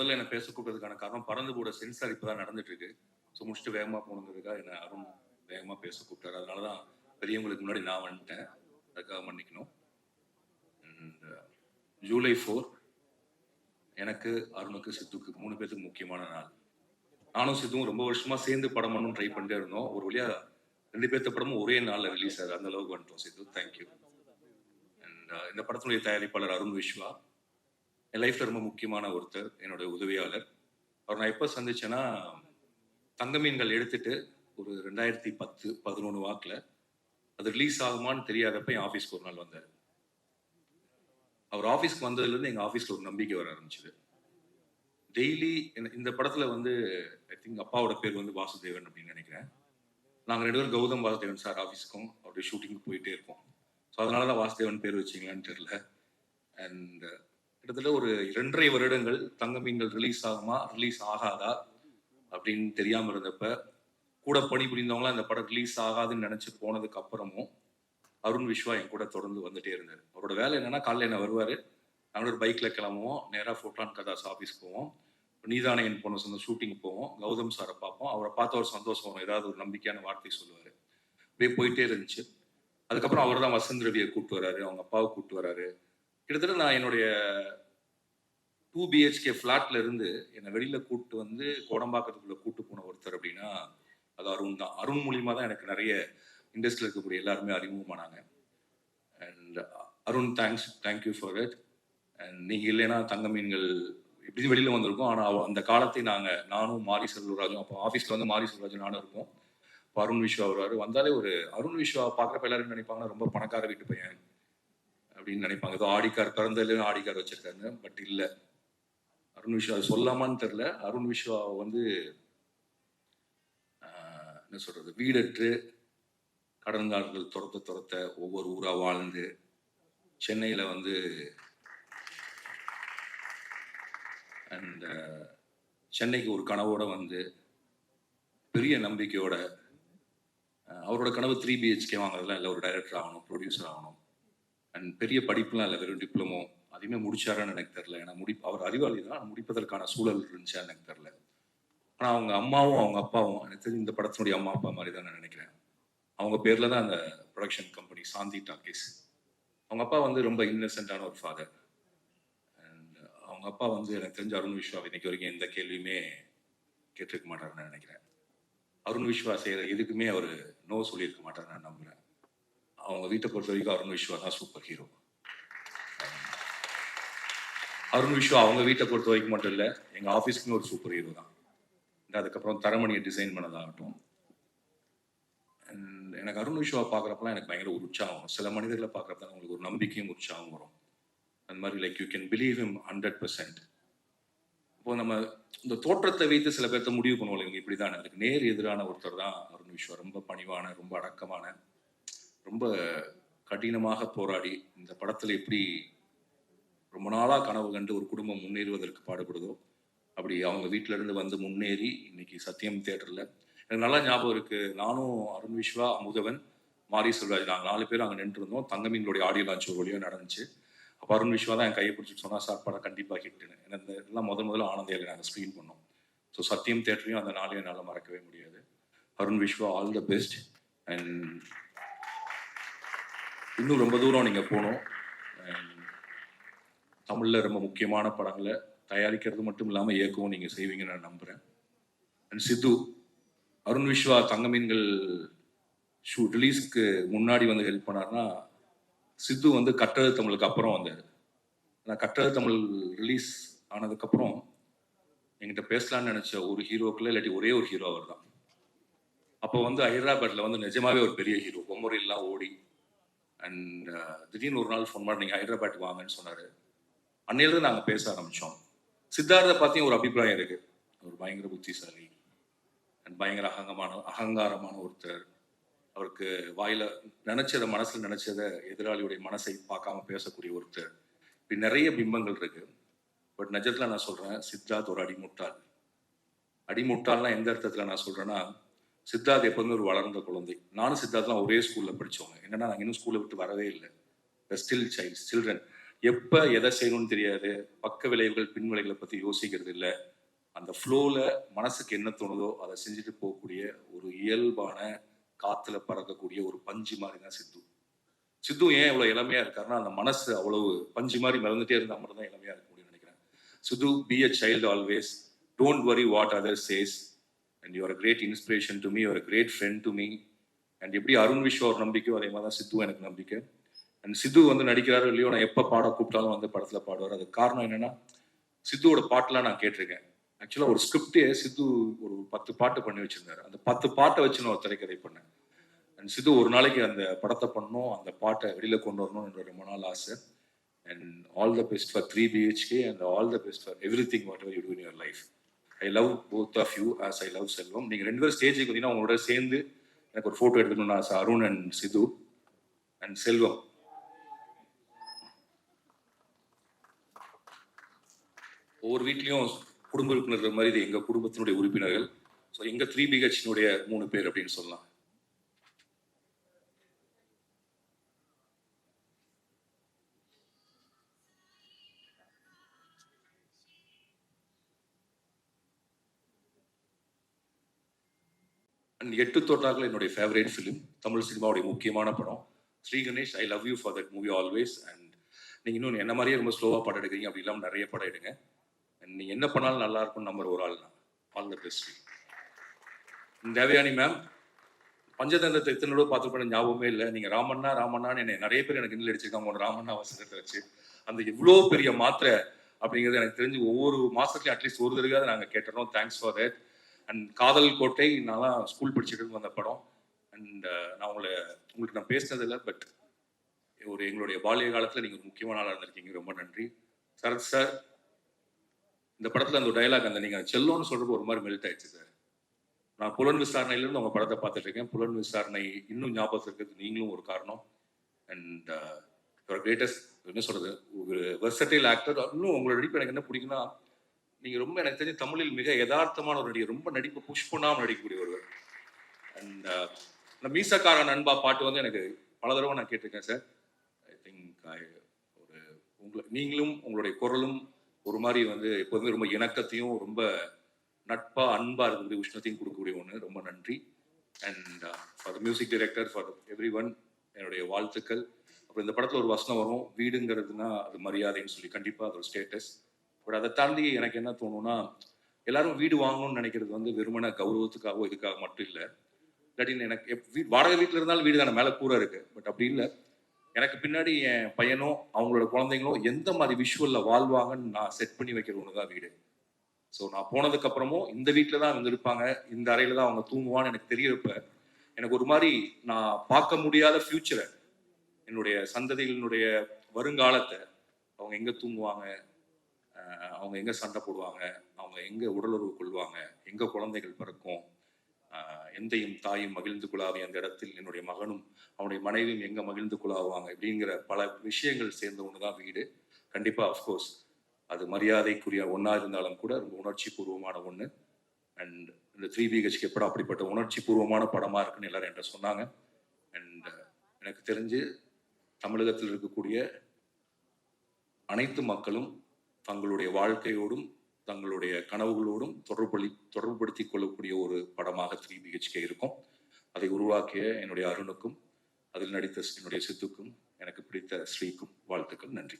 முதல்ல என்ன பேச கூப்பிட்டதுக்கான காரணம் பறந்து போட சென்சார் இப்பதான் நடந்துட்டு இருக்கு. ஸோ முடிச்சுட்டு வேகமா போகணுங்கிறதுக்காக என்ன அருண் வேகமா பேச கூப்பிட்டாரு. அதனாலதான் பெரியவங்களுக்கு முன்னாடி நான் வந்துட்டேன். அதுக்காக மன்னிக்கணும். ஜூலை 4 எனக்கு, அருணுக்கு, சித்துக்கு 3 பேருக்கு முக்கியமான நாள். நானும் சித்துவும் ரொம்ப வருஷமா சேர்ந்து படம் பண்ணணும் ட்ரை பண்ணிட்டே இருந்தோம். ஒரு வழியா 2 பேர்த்த படமும் ஒரே நாள்ல ரிலீஸ் ஆகுது. அந்த அளவுக்கு வந்துட்டோம் சித்து. தேங்க்யூ. அண்ட் இந்த படத்தினுடைய தயாரிப்பாளர் அருண் விஸ்வா என் லைஃப்ல ரொம்ப முக்கியமான ஒருத்தர், என்னோட உதவியாளர். அவர் நான் எப்போ சந்திச்சேன்னா, தங்கமீன்கள் எடுத்துட்டு ஒரு 2010-11 வாக்குல அது ரிலீஸ் ஆகுமான்னு தெரியாதப்ப என் ஆஃபீஸ்க்கு ஒரு நாள் வந்தார். அவர் ஆஃபீஸ்க்கு வந்ததுலேருந்து எங்கள் ஆஃபீஸில் ஒரு நம்பிக்கை வர ஆரம்பிச்சுது. டெய்லி இந்த படத்தில் வந்து ஐ திங்க் அப்பாவோட பேர் வந்து வாசுதேவன் அப்படின்னு நினைக்கிறேன். நாங்கள் 2 பேரும் கௌதம் வாசுதேவன் சார் ஆஃபீஸ்க்கும் அவருடைய ஷூட்டிங்க்கு போயிட்டே இருக்கோம். ஸோ அதனால தான் வாசுதேவன் பேர் வச்சிங்களான்னு தெரியல. அண்ட் கிட்டத்தட்ட ஒரு 2.5 வருடங்கள் தங்கமீன்கள் ரிலீஸ் ஆகுமா ரிலீஸ் ஆகாதா அப்படின்னு தெரியாம இருந்தப்ப கூட பணிபுரிந்தவங்களாம் இந்த படம் ரிலீஸ் ஆகாதுன்னு நினைச்சு போனதுக்கு அப்புறமும் அருண் விஸ்வா என் கூட தொடர்ந்து வந்துட்டே இருந்தார். அவரோட வேலை என்னன்னா, காலையில் என்ன வருவார், நாங்கள் ஒரு பைக்ல கிளம்புவோம், நேராக ஃபோட்டான் கதாஸ் ஆஃபீஸ் போவோம், நீதானே என் பொண்ணு சொந்த ஷூட்டிங் போவோம், கௌதம் சாரை பார்ப்போம். அவரை பார்த்த ஒரு சந்தோஷம் வரும், ஏதாவது ஒரு நம்பிக்கையான வார்த்தை சொல்லுவார். அப்படியே போயிட்டே இருந்துச்சு. அதுக்கப்புறம் அவர் தான் வசந்த் ரவியை கூப்பிட்டு வராரு, அவங்க அப்பாவை கூப்பிட்டு வராரு. கிட்டத்தட்ட நான் என்னுடைய 2 BHK ஃபிளாட்ல இருந்து என்னை வெளியில கூப்பிட்டு வந்து கோடம்பாக்கத்துக்குள்ள கூப்பிட்டு போன ஒருத்தர் அப்படின்னா அது அருண் தான். அருண் மூலியமா தான் எனக்கு நிறைய இண்டஸ்ட்ரியில் இருக்கக்கூடிய எல்லாருமே அறிமுகமானாங்க. And Arun thank you for it. And நீங்க இல்லைன்னா தங்கமீன்கள் எப்படி வெளியில வந்திருக்கோம். ஆனால் அந்த காலத்தை நானும் மாரி செல்வராஜும், அப்போ ஆஃபீஸ்ல வந்து மாரி செல்வராஜும் நானும் இருப்போம். இப்போ அருண் விஸ்வா வருவார். வந்தாலே ஒரு அருண் விஸ்வா பார்க்குறப்ப எல்லாரும் நினைப்பாங்கன்னா ரொம்ப பணக்கார வீட்டு பையன் அப்படின்னு நினைப்பாங்க. ஏதோ ஆடிக்கார் பிறந்ததுல ஆடிக்கார் வச்சிருக்காருன்னு. பட் இல்லை, அருண் விஸ்வா சொல்லாமான்னு தெரியல. அருண் விஸ்வா வந்து என்ன சொல்றது, வீடற்று கடன்காரர்கள் துரத்த ஒவ்வொரு ஊரா வாழ்ந்து சென்னையில வந்து அண்ட் சென்னைக்கு ஒரு கனவோட வந்து பெரிய நம்பிக்கையோட அவரோட கனவு 3 BHK வாங்குறதுலாம் இல்லை, ஒரு டைரக்டர் ஆகணும், ப்ரொடியூசர் ஆகணும். அண்ட் பெரிய படிப்புலாம் இல்லை, வெறும் டிப்ளமோ. அதுவுமே முடிச்சாரான்னு எனக்கு தெரியல. ஏன்னா அவர் அறிவாளி தான், முடிப்பதற்கான சூழல் இருந்துச்சா எனக்கு தெரியல. ஆனால் அவங்க அம்மாவும் அவங்க அப்பாவும் எனக்கு தெரிஞ்சு இந்த படத்தினுடைய அம்மா அப்பா மாதிரி தான் நான் நினைக்கிறேன். அவங்க பேர்ல தான் அந்த ப்ரொடக்ஷன் கம்பெனி சாந்தி டாக்கீஸ். அவங்க அப்பா வந்து ரொம்ப இன்னசென்ட்டான ஒரு ஃபாதர். அண்ட் அவங்க அப்பா வந்து எனக்கு தெரிஞ்ச அருண் விஸ்வா இன்னைக்கு வரைக்கும் எந்த கேள்வியுமே கேட்டிருக்க மாட்டாருன்னு நினைக்கிறேன். அருண் விஸ்வா செய்யற எதுக்குமே அவர் நோ சொல்லியிருக்க மாட்டார் நான் நம்புறேன். அவங்க வீட்டை பொறுத்த வரைக்கும் அருண் விஸ்வா தான் சூப்பர் ஹீரோ. அருண் விஸ்வா அவங்க வீட்டை பொறுத்த வரைக்கும் மட்டும் இல்லை, எங்க ஆஃபீஸ்க்குமே ஒரு சூப்பர் ஹீரோ தான். அதுக்கப்புறம் தரமணியை டிசைன் பண்ணதாகட்டும். எனக்கு அருண் விஸ்வா பார்க்குறப்பெல்லாம் எனக்கு பயங்கர ஒரு உற்சாகம் வரும். சில மனிதர்களை பார்க்குறப்ப உங்களுக்கு ஒரு நம்பிக்கையும் உற்சாகம் வரும். அந்த மாதிரி like you can believe him 100%. இப்போ நம்ம இந்த தோற்றத்தை வைத்து சில பேர்த்த முடிவு பண்ணுவோம், இவங்க இப்படிதான். அதுக்கு நேர் எதிரான ஒருத்தர் தான் அருண் விஸ்வா. ரொம்ப பணிவான, ரொம்ப அடக்கமான, ரொம்ப கடினமாக போராடி இந்த படத்துல எப்படி ரொம்ப நாளா கனவு கண்டு ஒரு குடும்பம் முன்னேறுவதற்கு பாடுபடுதோ அப்படி அவங்க வீட்டில இருந்து வந்து முன்னேறி இன்னைக்கு சத்தியம் தியேட்டர்ல எனக்கு நல்லா ஞாபகம் இருக்கு. நானும் அருண் விஸ்வா, அமுதவன், மாரி செல்வராஜ் நாங்கள் 4 பேர் அங்கே நின்று இருந்தோம். தங்கமீன்களுடைய ஆடியோ லான்ச் ஒரு வழியாக நடந்துச்சு. அப்போ அருண் விஸ்வா தான் என் கையை பிடிச்சிட்டு சொன்னா, சார் படம் கண்டிப்பாக ஹிட்டுன்னு. எனக்கு எல்லாம் முதல்ல ஆனந்தையில் நாங்கள் ஸ்க்ரீன் பண்ணோம். ஸோ சத்தியம் தியேட்டரையும் அந்த நாளையும் என்னால் மறக்கவே முடியாது. Arun Viswa, all the best. And இன்னும் ரொம்ப தூரம் நீங்கள் போகணும். தமிழில் ரொம்ப முக்கியமான படங்களை தயாரிக்கிறது மட்டும் இல்லாமல் இயக்கவும் நீங்கள் செய்வீங்கன்னு நான் நம்புகிறேன். அண்ட் சித்து, அருண் விஸ்வா தங்கமீன்கள் ரிலீஸ்க்கு முன்னாடி வந்து ஹெல்ப் பண்ணார்னா, சித்து வந்து கட்டழு தமிழுக்கு அப்புறம் வந்தார். ஆனால் கட்டழு தமிழ் ரிலீஸ் ஆனதுக்கப்புறம் என்கிட்ட பேசலான்னு நினச்ச ஒரு ஹீரோக்குள்ள இல்லாட்டி ஒரே ஒரு ஹீரோ அவர் தான். அப்போ வந்து ஹைதராபாத்தில் வந்து நிஜமாவே ஒரு பெரிய ஹீரோ, பொம்மரையெல்லாம் ஓடி. அண்ட் திடீர்னு ஒரு நாள் ஃபோன் பண்ணி நீங்கள் ஹைதராபாத்துக்கு வாங்கன்னு சொன்னார். அன்னையிலிருந்து நாங்கள் பேச ஆரம்பித்தோம். சித்தார்த்தை பற்றியும் ஒரு அபிப்பிராயம் இருக்கு. அவர் பயங்கர புத்திசாலி அண்ட் பயங்கர அகங்காரமான ஒருத்தர். அவருக்கு வாயில நினைச்சதை, மனசுல நினைச்சதை எதிராளியுடைய மனசை பார்க்காம பேசக்கூடிய ஒருத்தர். இப்படி நிறைய பிம்பங்கள் இருக்கு. பட் நிஜத்துல நான் சொல்றேன், சித்தார்த் ஒரு அடிமுட்டாள். அடிமுட்டாள்னா எந்த அர்த்தத்துல நான் சொல்றேன்னா, சித்தார்த் எப்போதுமே ஒரு வளர்ந்த குழந்தை. நானும் சித்தார்த்லாம் ஒரே ஸ்கூல்ல படிச்சவங்க. என்னன்னா நாங்கள் இன்னும் ஸ்கூலை விட்டு வரவே இல்லை. Still children. எப்ப எதை செய்யணும்னு தெரியாது, பக்க விளைவுகள் பின் விளைவுகளை பத்தி யோசிக்கிறது இல்ல. அந்த ஃப்ளோல மனசுக்கு என்ன தோணுதோ அதை செஞ்சுட்டு போகக்கூடிய ஒரு இயல்பான காத்துல பறக்கக்கூடிய ஒரு பஞ்சு மாதிரி தான் சித்து. சித்து ஏன் இவ்வளவு இளமையா இருக்காருன்னா அந்த மனசு அவ்வளவு பஞ்சு மாதிரி மிதந்துட்டே இருந்தா மட்டும் தான் இளமையா இருக்க முடியும்னு நினைக்கிறேன். சித்து, B a child always, don't worry what others says, and you are a great inspiration to me, you are a great friend to me. And எப்படி அருண் விஸ்வா ஒரு நம்பிக்கையோ அதே மாதிரி தான் சித்து எனக்கு நம்பிக்கை. அண்ட் சித்து வந்து நடிக்கிறாரோ இல்லையோ, நான் எப்ப பாட கூப்பிட்டாலும் வந்து படத்துல பாடுவார். அதுக்கு காரணம் என்னன்னா, சித்துவோட பாட்டுலாம் நான் கேட்டிருக்கேன். ஆக்சுவலா ஒரு ஸ்கிரிப்டே சித்து ஒரு 10 பாட்டு பண்ணி வச்சிருந்தாரு. அந்த 10 பாட்டை வச்சு நான் ஒரு திரைக்கதை பண்ணேன். அண்ட் சித்து ஒரு நாளைக்கு அந்த படத்தை பண்ணணும், அந்த பாட்டை வெளியில கொண்டு வரணும் என்ற ரொம்ப நாள் ஆசை. And all the best for 3 BHK and all the best for everything whatever you do in your life. I love both of you as I love Selvam. நீங்க 2 பேரும் ஸ்டேஜுக்கு வந்தீங்கன்னா உங்களோட சேர்ந்து எனக்கு ஒரு போட்டோ எடுக்கணும்னு ஆசை. அருண் அண்ட் சித்து அண்ட் செல்வம். ஒவ்வொரு வீட்லயும் குடும்ப உறுப்பினர்கள் மாதிரி இது எங்க குடும்பத்தினுடைய உறுப்பினர்கள். ஸோ எங்க 3 BHனுடைய 3 பேர் அப்படின்னு சொல்லலாம். அண்ட் 8 தோட்டாக்கள் என்னுடைய ஃபேவரேட் ஃபிலிம், தமிழ் சினிமாவுடைய முக்கியமான படம். Sri Ganesh, I love you for that movie always. And நீங்க இன்னும் என்ன மாதிரியே ரொம்ப ஸ்லோவா படம் எடுக்கிறீங்க, அப்படி இல்லாமல் நிறைய படம் எடுங்க. அண்ட் நீங்க என்ன பண்ணாலும் நல்லா இருக்கும் நம்பர் ஒரு ஆள் தான். All the best. Devayani ma'am, பஞ்சதந்திரத்தை இத்தனோட பார்த்துருப்பேன், ஞாபகமே இல்லை. நீங்க ராமண்ணா ராமண்ணான்னு என்ன நிறைய பேர் எனக்கு இன்னில் அடிச்சிருக்காங்க உங்க ராமண்ணா வசனத்தை வச்சு. அந்த இவ்வளோ பெரிய மாத்திரை அப்படிங்கிறது எனக்கு தெரிஞ்சு ஒவ்வொரு மாசத்துலயும் அட்லீஸ்ட் ஒரு தடவை நாங்கள் கேட்டுறோம். Thanks for that. And Kadhal Kottai, நான்லாம் ஸ்கூல் படிச்சுட்டு வந்த படம். அண்ட் நான் உங்களுக்கு நான் பேசினது இல்லை, பட் எங்களுடைய பாலிய காலத்தில் நீங்கள் ஒரு முக்கியமான ஆளாக இருந்திருக்கீங்க. ரொம்ப நன்றி. சரத் சார், இந்த படத்தில் அந்த டைலாக், அந்த நீங்கள் செல்லோன்னு சொல்றப்போ ஒரு மாதிரி மெல்ட் ஆயிடுச்சு சார். நான் புலன் விசாரணையிலிருந்து உங்க படத்தை பார்த்துட்டு இருக்கேன். புலன் விசாரணை இன்னும் ஞாபகத்தில் இருக்கிறது நீங்களும் ஒரு காரணம். அண்ட் கிரேட்டஸ்ட், என்ன சொல்றது, ஒரு வெர்சடைல் ஆக்டர். இன்னும் உங்களோட நடிப்பு எனக்கு என்ன பிடிக்குன்னா, நீங்க ரொம்ப எனக்கு தெரிஞ்ச தமிழில் மிக யதார்த்தமான ஒரு நடிகர், ரொம்ப நடிப்பு புஷ் பண்ணாமல் நடிக்கக்கூடிய ஒருவர். அண்ட் இந்த மீசக்கார நண்பா பாட்டு வந்து எனக்கு பல தடவை நான் கேட்டிருக்கேன் சார். ஐ திங்க் நீங்களும் உங்களுடைய குரலும் ஒரு மாதிரி வந்து எப்போதுமே ரொம்ப இணக்கத்தையும் ரொம்ப நட்பா அன்பா இருக்கக்கூடிய உஷ்ணத்தையும் கொடுக்கக்கூடிய ஒன்று. ரொம்ப நன்றி. And for the music director, for every one, என்னுடைய வாழ்த்துக்கள். அப்புறம் இந்த படத்தில் ஒரு வசனம் வரும், வீடுங்கிறதுனா அது மரியாதைன்னு சொல்லி. கண்டிப்பாக அது ஒரு ஸ்டேட்டஸ். பட் அதை தாண்டி எனக்கு என்ன தோணும்னா, எல்லாரும் வீடு வாங்கணும்னு நினைக்கிறது வந்து வெறுமன கௌரவத்துக்காகவோ இதுக்காக மட்டும் இல்லை. இல்லாட்டி எனக்கு வாடகை வீட்டில் இருந்தாலும் வீடு தானே, மேலே கூரை இருக்கு. பட் அப்படி இல்லை, எனக்கு பின்னாடி என் பையனோ அவங்களோட குழந்தைங்களோ எந்த மாதிரி விஷுவலில் வாழ்வாங்கன்னு நான் செட் பண்ணி வைக்கிற ஒன்று தான் வீடு. ஸோ நான் போனதுக்கு அப்புறமும் இந்த வீட்டில் தான் வந்து இருப்பாங்க, இந்த அறையில தான் அவங்க தூங்குவான்னு எனக்கு தெரியறப்ப எனக்கு ஒரு மாதிரி நான் பார்க்க முடியாத ஃபியூச்சரை, என்னுடைய சந்ததிகளினுடைய வருங்காலத்தை, அவங்க எங்கே தூங்குவாங்க, அவங்க எங்கே சண்டை போடுவாங்க, அவங்க எங்கே உடலுறவு கொள்வாங்க, எங்கே குழந்தைகள் பிறக்கும், எந்தையும் தாயும் மகிழ்ந்து குழாவி அந்த இடத்தில் என்னுடைய மகனும் அவனுடைய மனைவியும் எங்கே மகிழ்ந்து குழாவாங்க அப்படிங்கிற பல விஷயங்கள் சேர்ந்த ஒன்று தான் வீடு. கண்டிப்பாக அஃப்கோர்ஸ் அது மரியாதைக்குரிய ஒன்றா இருந்தாலும் கூட ரொம்ப உணர்ச்சி பூர்வமான ஒன்று. அண்ட் இந்த 3 BHK படம் அப்படிப்பட்ட உணர்ச்சி பூர்வமான படமாக இருக்குன்னு எல்லாரும் என்கிட்ட சொன்னாங்க. அண்ட் எனக்கு தெரிஞ்சு தமிழகத்தில் இருக்கக்கூடிய அனைத்து மக்களும் தங்களுடைய வாழ்க்கையோடும் தங்களுடைய கனவுகளோடும் தொடர்புபடுத்திக் கொள்ளக்கூடிய ஒரு படமாக 3 BHK இருக்கும். அதை உருவாக்கிய என்னுடைய அருணுக்கும் அதில் நடித்த என்னுடைய சித்துக்கும் எனக்கு பிடித்த ஸ்ரீக்கும் வாழ்த்துக்கள். நன்றி.